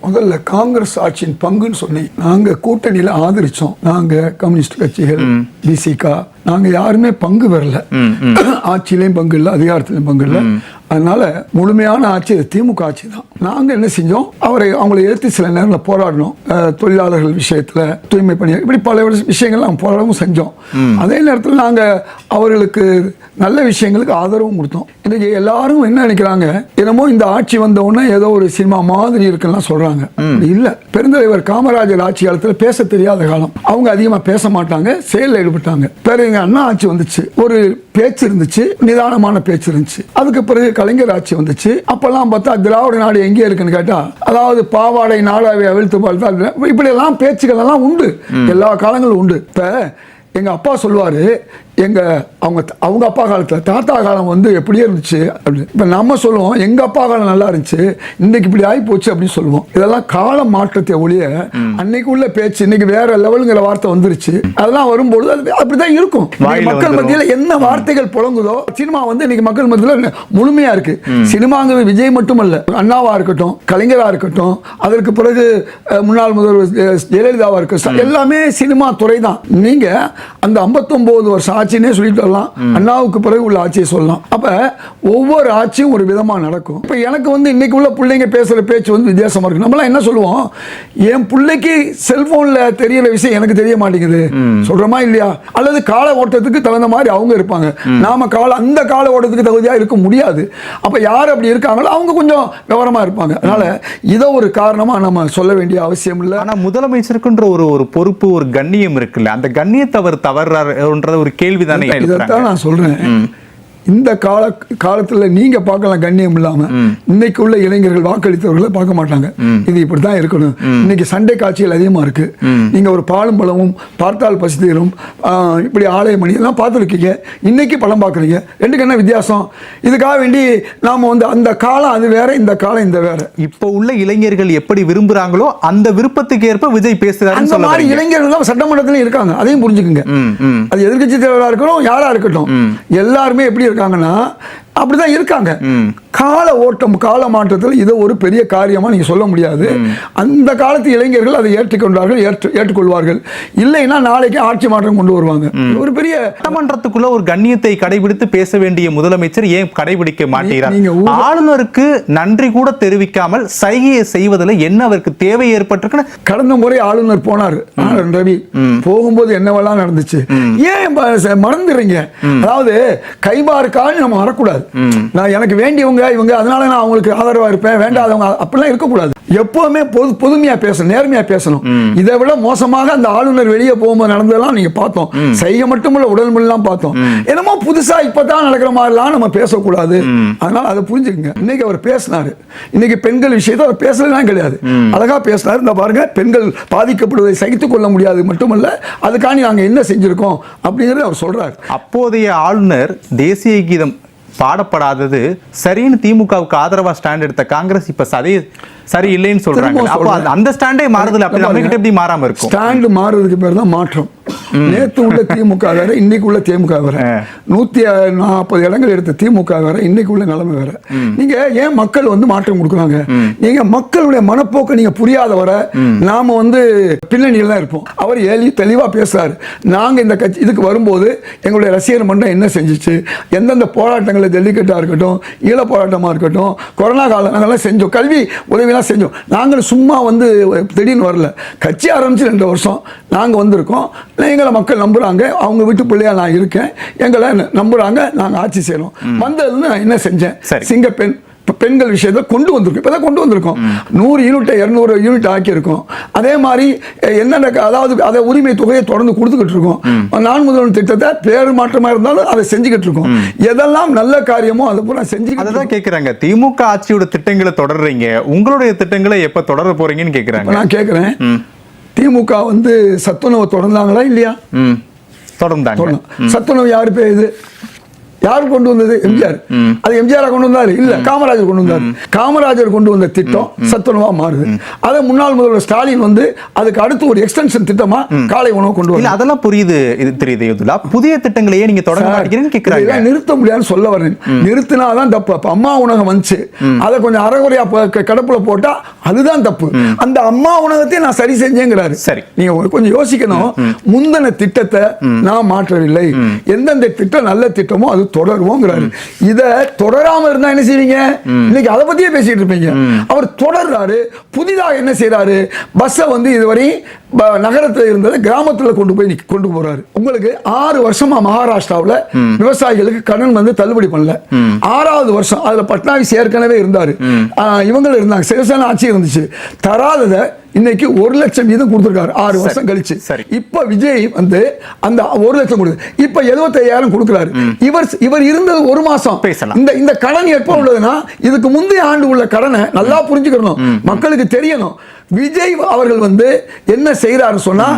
முதல்ல காங்கிரஸ் ஆட்சியின் பங்குன்னு சொன்னேன். நாங்க கூட்டணியில ஆதரிச்சோம். நாங்க கம்யூனிஸ்ட் கட்சிகள், பிசிகா, நாங்க யாருமே பங்கு பெறல. ஆட்சியிலையும் பங்கு இல்லை, அதிகாரத்திலையும் பங்கு இல்லை. அதனால முழுமையான ஆட்சி திமுக ஆட்சி தான். நாங்க என்ன செஞ்சோம், அவங்களை எதிர்த்து சில நேரங்களில் போராடணும். தொழிலாளர்கள் விஷயத்துல, தூய்மை பணி, இப்படி பல விஷயங்கள் நாங்கள் போராடவும் செஞ்சோம். அதே நேரத்தில் நாங்க அவர்களுக்கு நல்ல விஷயங்களுக்கு ஆதரவும் கொடுத்தோம். இன்னைக்கு எல்லாரும் என்ன நினைக்கிறாங்க, என்னமோ இந்த ஆட்சி வந்த உடனே ஏதோ ஒரு சினிமா மாதிரி இருக்குன்னா சொல்றாங்க. இல்ல, பெருந்தலைவர் காமராஜர் ஆட்சி காலத்தில் பேச தெரியாத காலம். அவங்க அதிகமா பேச மாட்டாங்க, செயலில் ஈடுபட்டாங்க. பிறகு எங்க அண்ணா ஆட்சி வந்துச்சு, ஒரு பேச்சு இருந்துச்சு, நிதானமான பேச்சு இருந்துச்சு. அதுக்கு பிறகு கலைஞர் ஆட்சி வந்துச்சு. அப்பெல்லாம் பார்த்தா திராவிட நாடு எங்கே இருக்குன்னு கேட்டா, அதாவது பாவாடை நாடாவை அவிழ்த்து பார்த்தா இப்படி எல்லாம் பேச்சுக்கள் எல்லாம் உண்டு, எல்லா காலங்களும் உண்டு. இப்ப எங்க அப்பா சொல்லுவாரு, அவங்க அப்பா காலத்துல தாத்தா காலம் வந்து எப்படியே இருந்துச்சு அப்படின்னு. இப்ப நம்ம சொல்லுவோம் எங்க அப்பா காலம் நல்லா இருந்துச்சு, இன்னைக்கு இப்படி ஆகி போச்சு அப்படின்னு சொல்லுவோம். இதெல்லாம் கால மாற்றத்தை ஒழிய அன்னைக்கு உள்ள பேச்சு இன்னைக்கு வேற லெவலுங்கிற வார்த்தை வந்துருச்சு. அதெல்லாம் வரும்போது அப்படிதான் இருக்கும். மக்கள் மத்தியில் என்ன வார்த்தைகள் புழங்குதோ, சினிமா வந்து இன்னைக்கு மக்கள் மத்தியில் முழுமையா இருக்கு. சினிமாங்கிறது விஜய் மட்டுமல்ல, அண்ணாவா இருக்கட்டும், கலைஞரா இருக்கட்டும், அதற்கு பிறகு முன்னாள் முதல்வர் ஜெயலலிதாவா இருக்கட்டும், எல்லாமே சினிமா துறை தான். நீங்க அந்த 59 வருஷம் ஆட்சினே சொல்லிட்டு வரலாம், அண்ணாவுக்கு பிறகு உள்ள ஆட்சியை சொல்லலாம். அப்ப ஒவ்வொரு ஆட்சியும் ஒரு விதமா நடக்கும். இப்ப எனக்கு வந்து இன்னைக்கு உள்ள பிள்ளைங்க பேசுற பேச்சு வந்து வித்தியாசமா இருக்கு. நம்மளாம் என்ன சொல்லுவோம், என் பிள்ளைக்கு செல்போன்ல தெரியற விஷயம் எனக்கு தெரிய மாட்டேங்குது சொல்றமா இல்லையா? அல்லது கால ஓட்டத்துக்கு தகுந்த மாதிரி அவங்க இருப்பாங்க, நாம அந்த கால ஓட்டத்துக்கு தகுதியா இருக்க முடியாது. அப்ப யார் அப்படி இருக்காங்களோ அவங்க கொஞ்சம் விவரமா இருப்பாங்க. அதனால இதை ஒரு காரணமா நம்ம சொல்ல வேண்டிய அவசியம் இல்லை. ஆனா முதலமைச்சருக்குன்ற ஒரு பொறுப்பு, ஒரு கண்ணியம் இருக்குல்ல, அந்த கண்ணியத்தை அவர் தவறுறாருன்ற ஒரு கேள்விதானே. இதைத்தான் நான் சொல்றேன். இந்த காலத்துல நீங்க பார்க்கலாம் கண்ணியம் இல்லாம, இன்னைக்கு உள்ள இளைஞர்கள் வாக்களித்தவர்களை பார்க்க மாட்டாங்க. இது இப்படித்தான் இருக்கணும். இன்னைக்கு சண்டை காட்சிகள் அதிகமா இருக்கு. நீங்க ஒரு பாலும் பழமும் பார்த்தால் பசி தீரும், இப்படி ஆலய மணி எல்லாம் பார்த்துருக்கீங்க. இன்னைக்கு படம் பார்க்குறீங்க, ரெண்டுக்கு என்ன வித்தியாசம்? இதுக்காக வேண்டி நாம வந்து அந்த காலம் அது வேற, இந்த காலம் இந்த வேற. இப்ப உள்ள இளைஞர்கள் எப்படி விரும்புறாங்களோ அந்த விருப்பத்துக்கு ஏற்ப விஜய் பேசுறாரு. அந்த மாதிரி இளைஞர்கள் தான் சட்டமன்றத்திலும் இருக்காங்க, அதையும் புரிஞ்சுக்குங்க. அது எதிர்கட்சி தலைவராக இருக்கட்டும், யாரா இருக்கட்டும், எல்லாருமே எப்படி இருக்காங்கன்னா அப்படிதான் இருக்காங்க. கால ஓட்டம், கால மாற்றத்தில் இதை ஒரு பெரிய காரியமா நீங்க சொல்ல முடியாது. அந்த காலத்து இளைஞர்கள் அதை ஏற்றுக்கொண்டார்கள், ஏற்றுக்கொள்வார்கள். இல்லைன்னா நாளைக்கு ஆட்சி மாற்றம் கொண்டு வருவாங்க. ஒரு பெரிய சட்டமன்றத்துக்குள்ள ஒரு கண்ணியத்தை கடைபிடித்து பேச வேண்டிய முதலமைச்சர் ஏன் கடைபிடிக்க மாட்டேங்கிறார்? ஆளுநருக்கு நன்றி கூட தெரிவிக்காமல் சைகையை செய்வதில் என்ன அவருக்கு தேவை ஏற்பட்டிருக்குன்னு கடந்த முறை ஆளுநர் போனார், ரவி. போகும்போது என்னவெல்லாம் நடந்துச்சு, ஏன் மறந்துடுறீங்க? அதாவது கைபாருக்கான்னு நம்ம வரக்கூடாது. நான் எனக்கு வேண்டியவங்க இவங்க, அதனால நான் அவங்களுக்கு ஆதரவா இருப்பேன், வேண்டாதவங்க அப்படிலாம் இருக்கக்கூடாது. எப்பவுமே பொதுமையா பேசணும், நேர்மையா பேசணும். இதை விட மோசமாக அந்த ஆளுநர் வெளியே போகும்போது நடந்ததெல்லாம் நீங்க பார்த்தோம். செய்ய மட்டுமல்ல, உடல் மொழிலாம் பார்த்தோம். என்னமோ புதுசா இப்பதான் நடக்கிற மாதிரிலாம் நம்ம பேசக்கூடாது. அதனால அதை புரிஞ்சுக்கங்க. இன்னைக்கு அவர் பேசினாரு, இன்னைக்கு பெண்கள் விஷயத்தை அவர் பேசலாம் கிடையாது, அழகா பேசினாரு. இந்த பாருங்க, பெண்கள் பாதிக்கப்படுவதை சகித்துக் கொள்ள முடியாது மட்டுமல்ல, அதுக்காண்டி நாங்க என்ன செஞ்சிருக்கோம் அப்படிங்கறது அவர் சொல்றாரு. அப்போதைய ஆளுநர் தேசிய கீதம் பாடப்படாதது சரின்னு திமுகவுக்கு ஆதரவா ஸ்டாண்ட் எடுத்த காங்கிரஸ் இப்ப சரி இல்லைன்னு சொல்றாங்க. அப்ப அந்த ஸ்டாண்டே மாறுதல், அப்படி நம்ம கிட்ட எப்படி மாறாம இருக்கும்? ஸ்டாண்ட் மாறுறதுக்கு பேர் தான் மாற்றம். நேத்து உள்ள திமுக வேற, இன்னைக்கு உள்ள திமுக வேற. 140 இடங்கள் எடுத்த திமுக வேற, இன்னைக்கு உள்ள நிலைமை வேற. நீங்க ஏன் மக்கள் வந்து மாற்றம் கொடுக்குறாங்க? நீங்க மக்களுடைய மனப்போக்க நீங்க புரியாத வர நாம வந்து பின்னணியில் தான் இருப்போம். அவர் தெளிவா பேசுறாரு. நாங்க இந்த கட்சி இதுக்கு வரும்போது எங்களுடைய ரசிகர் மன்றம் என்ன செஞ்சிச்சு, எந்தெந்த போராட்டங்களை, ஜல்லிக்கட்டா இருக்கட்டும், ஈழ போராட்டமா இருக்கட்டும், கொரோனா காலம் நாங்கெல்லாம் செஞ்சோம், கல்வி உதவி செஞ்சோம். நாங்கள் சும்மா வந்து திடீர்னு வரல, கட்சி ஆரம்பிச்சு 2 வருஷம் நாங்க வந்திருக்கோம். எங்களை மக்கள் நம்புறாங்க, அவங்க வீட்டு பிள்ளையா நான் இருக்கேன், எங்களை நம்புறாங்க, நாங்க ஆட்சி செய்யறோம். வந்ததுன்னு நான் என்ன செஞ்சேன், சிங்க பெண்கள் விஷயத்தை கொண்டு வந்திருக்கோம். இப்பதான் கொண்டு வந்திருக்கோம். 100 யூனிட் 200 யூனிட் ஆக்கியிருக்கோம். அதே மாதிரி என்னென்ன, அதாவது அதை உரிமை தொகையை தொடர்ந்து கொடுத்துக்கிட்டு இருக்கோம். நான் முதல்வர் திட்டத்தை பேர் மாற்றமா இருந்தாலும் அதை செஞ்சுக்கிட்டு இருக்கோம். எதெல்லாம் நல்ல காரியமோ அதை பூரா செஞ்சு. அதான் கேட்கிறாங்க, திமுக ஆட்சியோட திட்டங்களை தொடர்றீங்க, உங்களுடைய திட்டங்களை எப்ப தொடர போறீங்கன்னு கேட்கிறாங்க. நான் கேட்கிறேன், திமுக வந்து சத்துணவு தொடர்ந்தாங்களா இல்லையா? தொடர்ந்தாங்க. சத்துணவு யாரு பேர்? இது யார் கொண்டு வந்தது? எம்ஜிஆர். அது எம்ஜிஆர் கொண்டு வந்தாரு இல்ல, காமராஜர் கொண்டு வந்தார். காமராஜர் கொண்டு வந்த திட்டம் சத்துணவா மாறுது. அதை முன்னாள் முதல்வர் ஸ்டாலின் வந்து அதுக்கு அடுத்து ஒரு எக்ஸ்டென்ஷன் திட்டமா காலை உணவு கொண்டு வந்தார். அதெல்லாம் புரியுது, இது தெரியுது. இதுல புதிய திட்டங்களையே நீங்க தொடங்க மாட்டேங்கிறீங்கன்னு கேக்குறாங்க. நிறுத்த முடியாதுன்னு சொல்ல வரேன். நிறுத்தினாதான் தப்பு. அப்ப அம்மா உணவகம் வந்துச்சு, அதை கொஞ்சம் அரைகுறையா கடப்புல போட்டா அதுதான் தப்பு. அந்த அம்மா உணவகத்தை நான் சரி செஞ்சேங்கிறாரு. சரி, நீங்க கொஞ்சம் யோசிக்கணும். முந்தின திட்டத்தை நான் மாற்றவில்லை, எந்தெந்த திட்டம் நல்ல திட்டமோ அது தொடருவோங்கிறாரு. இத தொடராம இருந்தா என்ன செய்வீங்க? இன்னைக்கு அதை பத்தியே பேசிட்டு இருப்பீங்க. அவர் தொடர்றாரு. புதிதாக என்ன செய்யறாரு? பஸ்ஸை வந்து இதுவரை நகரத்தில் இருந்தது கிராமத்துல கொண்டு போறாரு. உங்களுக்கு 6 வருஷமா மகாராஷ்டிராவில் விவசாயிகளுக்கு கடன் வந்து தள்ளுபடி பண்ணல. 6வது வருஷம் அதுல பட்னாவிஸ் ஏற்கனவே இருந்தாரு, இவங்களும் இருந்தாங்க, சிவசேனா ஆட்சி இருந்துச்சு. தராதத இன்னைக்கு 1 லட்சம் வீதம் கொடுத்திருக்காரு 6 வருஷம் கழிச்சு. இப்ப விஜய் வந்து அந்த 1 லட்சம் கொடுத்து இப்ப 75,000 கொடுக்கிறாரு. இவர் இருந்தது 1 மாசம். இந்த கடன் எப்ப உள்ளதுன்னா இதுக்கு முந்தைய ஆண்டு உள்ள கடனை நல்லா புரிஞ்சுக்கணும், மக்களுக்கு தெரியணும். விஜய் அவர்கள் வந்து என்ன செய்யறாரு சொன்னா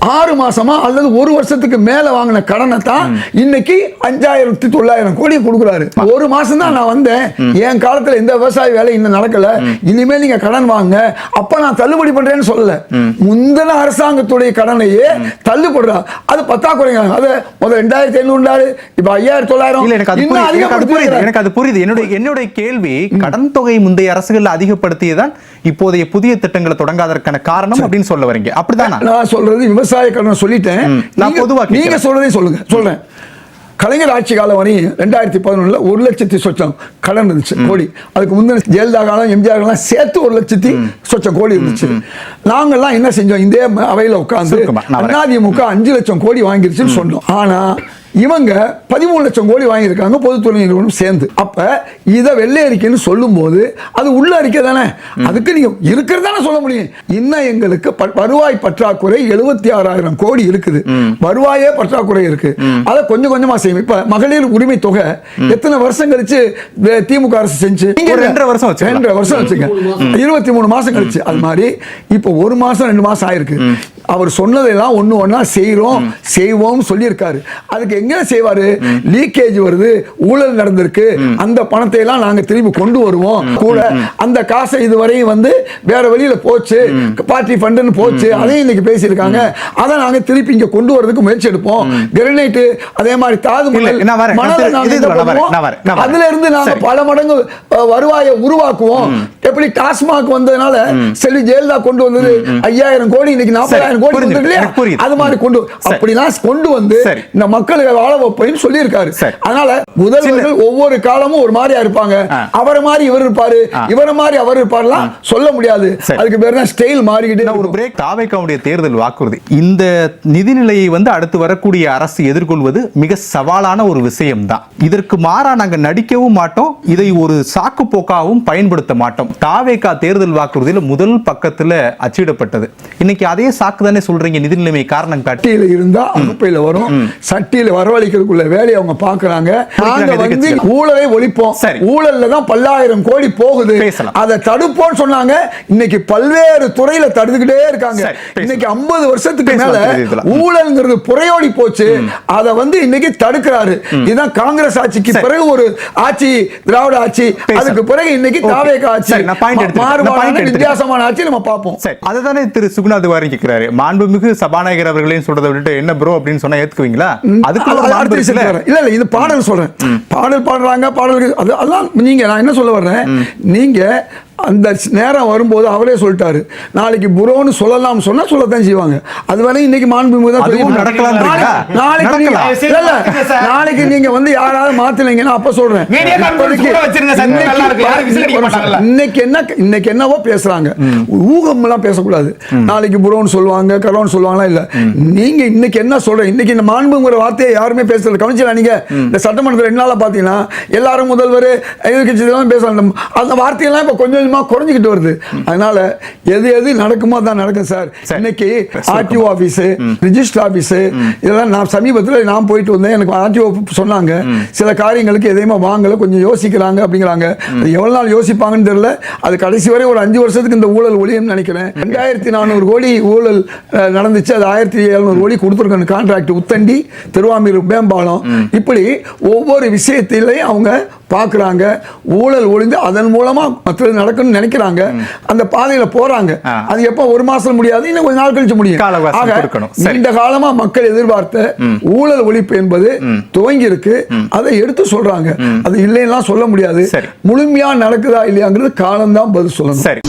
6 மாசமா அல்லது 1 வருஷத்துக்கு மேல வாங்கின கடனை தான் இன்னைக்கு 5,900 கோடி கொடுக்குறாரு. 1 மாசம் தான் நான் வந்தேன், என் காலத்துல இந்த விவசாய வேலை இன்னும் நடக்கல, இனிமேல் நீங்க கடன் வாங்க, அப்ப நான் தள்ளுபடி பண்றேன்னு சொல்லல. முந்தின அரசாங்கத்துடைய கடனையே தள்ளுபடுறா. அது பத்தாக்குறைங்க. அது முதல் 2,500 இப்ப 5,900. எனக்கு அது புரியுது. என்னுடைய கேள்வி, கடன் தொகை முந்தைய அரசுகள் அதிகப்படுத்தியதான் இப்போதைய புதிய திட்டங்களை தொடங்காதற்கான காரணம் அப்படின்னு சொல்ல வரீங்க, அப்படிதான்? நான் சொல்றது விவசாய கடன் சொல்லிட்டேன். நீங்க சொல்றதே சொல்றேன். கலைஞர் ஆட்சி காலம் வரை 2011 1 லட்சத்தி சொச்சம் கடன் இருந்துச்சு கோடி. அதுக்கு முந்தின ஜெயலலிதா காலம் எம்ஜிஆர் காலம் சேர்த்து 1 லட்சத்தி சொச்சம் கோடி இருந்துச்சு. நாங்கெல்லாம் என்ன செஞ்சோம்? இந்த அவையில உட்கார்ந்து அதிமுக 5 லட்சம் கோடி வாங்கிருச்சுன்னு சொன்னோம். ஆனா இவங்க 13 லட்சம் கோடி வாங்கியிருக்காங்க பொதுத்துறை நிறுவனம் சேர்ந்து. அப்ப இதை வெள்ளை அறிக்கைன்னு சொல்லும் போது அது உள்ள அறிக்கை தானே, அதுக்கு நீங்க இருக்கிறதானே சொல்ல முடியும். இன்னும் எங்களுக்கு வருவாய் பற்றாக்குறை 76,000 கோடி இருக்குது, வருவாயே பற்றாக்குறை இருக்கு. அதை கொஞ்சம் கொஞ்சமா செய்யும். இப்ப மகளிர் உரிமை தொகை எத்தனை வருஷம் கழிச்சு திமுக அரசு செஞ்சு? 2.5 வருஷம் வச்சுங்க, 23 மாசம் கழிச்சு. அது மாதிரி இப்ப 1 மாசம் 2 மாசம் ஆயிருக்கு. அவர் சொன்னதெல்லாம் ஒண்ணு ஒண்ணா செய்வோம் சொல்லியிருக்காரு. அதுக்கு எங்க செய்வாரு? லீக்கேஜ் வருது, ஊழல் நடந்திருக்கு, அந்த பணத்தை எல்லாம் நாங்க திரும்பி கொண்டு வருவோம். கூட அந்த காசை இதுவரையும் வந்து வேற வழியில போச்சு, பார்ட்டி ஃபண்டுன்னு போச்சு, அதையும் இன்னைக்கு பேசியிருக்காங்க. அதை நாங்க திருப்பி இங்க கொண்டு வரதுக்கு முயற்சி எடுப்போம். கிரனைட் அதே மாதிரி தாது அதுல இருந்து நாங்க பல மடங்கு வருவாயை உருவாக்குவோம். எப்படி டாஸ்மாக் வந்ததுனால செல்வி ஜெயலலிதா கொண்டு வந்தது 5,000 கோடி, இன்னைக்கு 40,000 கோடி வந்து அது மாதிரி கொண்டு வந்து இந்த மக்களுக்கு வாழ வைப்பேன்னு சொல்லியிருக்காரு. அதனால முதல்வர்கள் ஒவ்வொரு காலமும் ஒரு மாதிரியா இருப்பாங்க. அவரை மாதிரி இவர் இருப்பாரு, இவரை மாதிரி அவர் இருப்பாருலாம் சொல்ல முடியாது. அதுக்கு பேர் தான் ஸ்டைல் மாறிக்கிட்டு. ஒரு பிரேக். தாவேக்காவுடைய தேர்தல் வாக்குறுதி, இந்த நிதிநிலையை வந்து அடுத்து வரக்கூடிய அரசு எதிர்கொள்வது மிக சவாலான ஒரு விஷயம் தான். இதற்கு மாறா நாங்க நடிக்கவும் மாட்டோம், இதை ஒரு சாக்கு போக்காகவும் பயன்படுத்த மாட்டோம். தாவேக்கா தேர்தல் வாக்குறுதியில் முதல் பக்கத்துல அச்சிடப்பட்டது. இன்னைக்கு அதே சாக்கு தானே சொல்றீங்க, நிதிநிலைமை காரணம் காட்டியில இருந்தா அகுப்பையில வரும், சட்டியில வரவழைக்கிறதுக்குள்ள வேலையை அவங்க பாக்குறாங்க. நாங்க வந்து ஊழலை ஒழிப்போம், ஊழல்ல தான் 10,000 கோடி போகுது, அதை தடுப்போம்னு சொன்னாங்க. இன்னைக்கு பல்வேறு துறையில தடுத்துக்கிட்டே இருக்காங்க. இன்னைக்கு 50 வருஷத்துக்கு மேல ஊழல்ங்கிறது புறையோடி போச்சு, அதை வந்து இன்னைக்கு தடுக்கிறாரு. இதுதான் காங்கிரஸ் ஆட்சிக்கு பிறகு ஒரு ஆட்சி, திராவிட ஆட்சி, அதுக்கு பிறகு இன்னைக்கு தாவேகா ஆட்சி, மாறுபாடான வித்தியாசமான ஆட்சி நம்ம பார்ப்போம். அதுதானே திரு சுகுநாத் வாரி கேட்கிறாரு. மாண்புமிகு சபாநாயகர் அவர்களையும் சொல்றதை விட்டுட்டு என்ன ப்ரோ அப்படின்னு சொன்னா ஏத்துக்குவீங்களா? இல்ல இது பாடல் சொல்றேன், பாடல் பாடுறாங்க, பாடல் அதெல்லாம் நீங்க, நான் என்ன சொல்ல வர்றேன், நீங்க அந்த நேரம் வரும்போது அவரே சொல்லிட்டாரு, நாளைக்கு புரோன்னு சொல்லலாம் சொன்னா சொல்லத்தான் செய்வாங்க. அதுவரை இன்னைக்கு மாண்புமிகு நாளைக்கு நீங்க வந்து யாராவது மாத்தினீங்கன்னா அப்ப சொல்றேன். இன்னைக்கு என்னவோ பேசுறாங்க, ஊகம் எல்லாம் பேசக்கூடாது. நாளைக்கு புரோன்னு சொல்லுவாங்க, கரோன்னு சொல்லுவாங்களா? இல்ல, நீங்க இன்னைக்கு என்ன சொல்ற? இன்னைக்கு இந்த மாண்புங்கிற வார்த்தையை யாருமே பேசுறது கவனிச்சா? நீங்க இந்த சட்டமன்றத்தில் 2 நாளா பாத்தீங்கன்னா எல்லாரும் முதல்வர் எதிர்கட்சி பேசுறாங்க. அந்த வார்த்தையெல்லாம் இப்ப கொஞ்சம் கொஞ்சமா குறைஞ்சிக்கிட்டு வருது. அதனால எது எது நடக்குமோ தான் நடக்கும் சார். இன்னைக்கு ஆர்டிஓ ஆபீஸ், ரிஜிஸ்டர் ஆபீஸ், இதெல்லாம் நான் சமீபத்தில் நான் போயிட்டு வந்தேன். எனக்கு ஆர்டிஓ சொன்னாங்க சில காரியங்களுக்கு எதையுமே வாங்கல, கொஞ்சம் யோசிக்கிறாங்க அப்படிங்கிறாங்க. அது எவ்வளவு நாள் யோசிப்பாங்கன்னு தெரியல. அது கடைசி வரை ஒரு 5 வருஷத்துக்கு இந்த ஊழல் ஒழியும்னு நினைக்கிறேன். 2400 கோடி ஊழல் நடந்துச்சு. அது 1700 கோடி கொடுத்துருக்காங்க கான்ட்ராக்ட். உத்தண்டி திருவாமூர் மேம்பாலம், இப்படி ஒவ்வொரு விஷயத்திலையும் அவங்க பார்க்குறாங்க. ஊழல் ஒழிந்து அதன் மூலமா மற்றது நடக்கும்னு நினைக்கிறாங்க. அந்த பாதையில போறாங்க. அது எப்போ ஒரு மாசம் முடியாது, இன்னும் கொஞ்ச நாள் கழிச்சு முடியும். நீண்ட காலமா மக்கள் எதிர்பார்த்த ஊழல் ஒழிப்பு என்பது துவங்கி இருக்கு. அதை எடுத்து சொல்றாங்க. அது இல்லைன்னா சொல்ல முடியாது. முழுமையா நடக்குதா இல்லையாங்கிறது காலம்தான் பதில் சொல்லணும். சரி.